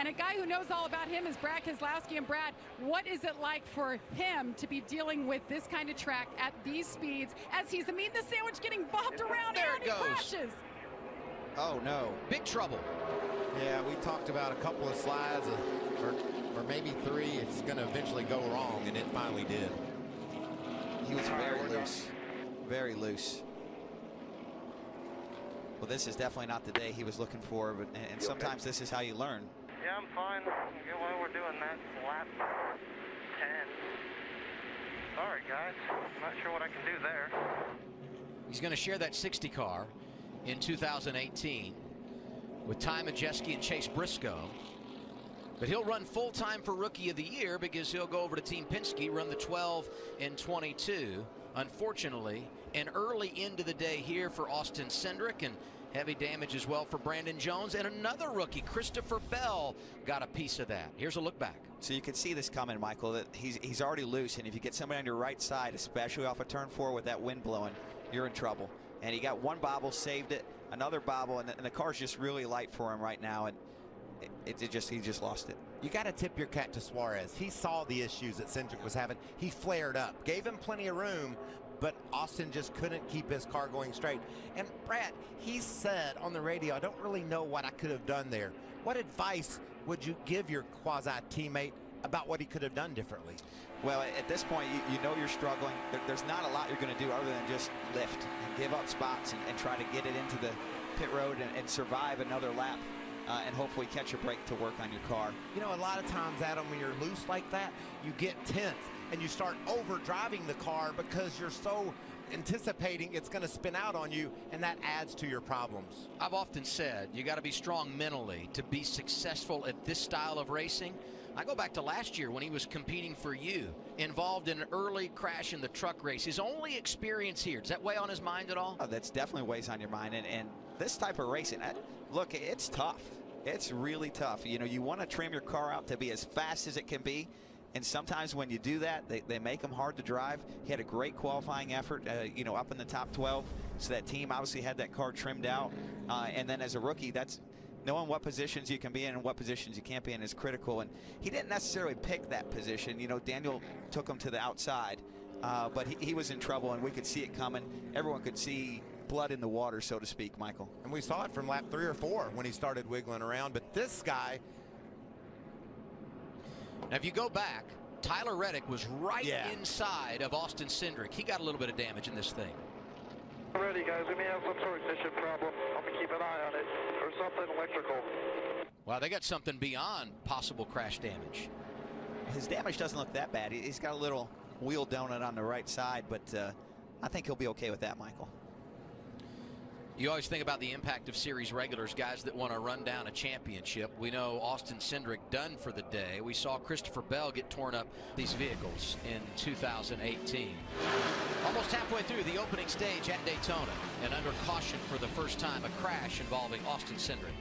And a guy who knows all about him is Brad Keselowski. And Brad, what is it like for him to be dealing with this kind of track at these speeds as he's the meat and the sandwich getting bobbed around there and he crashes? Oh no, big trouble. Yeah, we talked about a couple of slides, or maybe 3. It's going to eventually go wrong, and it finally did. He was very loose, very loose. Well, this is definitely not the day he was looking for, but and sometimes this is how you learn. Yeah, I'm fine. While we're doing that, lap 10. Sorry, guys. I'm not sure what I can do there. He's going to share that 60 car in 2018 with Ty Majeski and Chase Briscoe. But he'll run full-time for Rookie of the Year because he'll go over to Team Penske, run the 12 and 22. Unfortunately, an early end of the day here for Austin Cindric, and heavy damage as well for Brandon Jones. And another rookie, Christopher Bell, got a piece of that. Here's a look back. So you can see this coming, Michael, that he's already loose. And if you get somebody on your right side, especially off of turn 4 with that wind blowing, you're in trouble. And he got one bobble, saved it, another bobble, and the car's just really light for him right now. And he just lost it. You got to tip your cap to Suarez. He saw the issues that Cindric was having. He flared up, gave him plenty of room, but Austin just couldn't keep his car going straight. And Brad, he said on the radio, I don't really know what I could have done there. What advice would you give your quasi-teammate about what he could have done differently? Well, at this point, you know you're struggling. There's not a lot you're going to do other than just lift and give up spots and try to get it into the pit road and survive another lap. And hopefully catch a break to work on your car. You know, a lot of times, Adam, when you're loose like that, you get tense and you start overdriving the car because you're so anticipating it's going to spin out on you, and that adds to your problems. I've often said you got to be strong mentally to be successful at this style of racing. I go back to last year when he was competing for you, involved in an early crash in the truck race. His only experience here, does that weigh on his mind at all? Oh, that's definitely weighs on your mind. And this type of racing, look, it's tough. It's really tough. You know, you want to trim your car out to be as fast as it can be. And sometimes when you do that, they make them hard to drive. He had a great qualifying effort, you know, up in the top 12. So that team obviously had that car trimmed out. And then as a rookie, that's knowing what positions you can be in and what positions you can't be in is critical. And he didn't necessarily pick that position. You know, Daniel took him to the outside, but he was in trouble, and we could see it coming. Everyone could see blood in the water, so to speak, Michael. And we saw it from lap 3 or 4 when he started wiggling around. But this guy... Now, if you go back, Tyler Reddick was right inside of Austin Cindric. He got a little bit of damage in this thing. Ready, guys. We may have some sort of ignition problem. I'm going to keep an eye on it, or something electrical. Wow, they got something beyond possible crash damage. His damage doesn't look that bad. He's got a little wheel donut on the right side, but I think he'll be okay with that, Michael. You always think about the impact of series regulars, guys that want to run down a championship. We know Austin Cindric done for the day. We saw Christopher Bell get torn up these vehicles in 2018. Almost halfway through the opening stage at Daytona, and under caution for the first time, a crash involving Austin Cindric.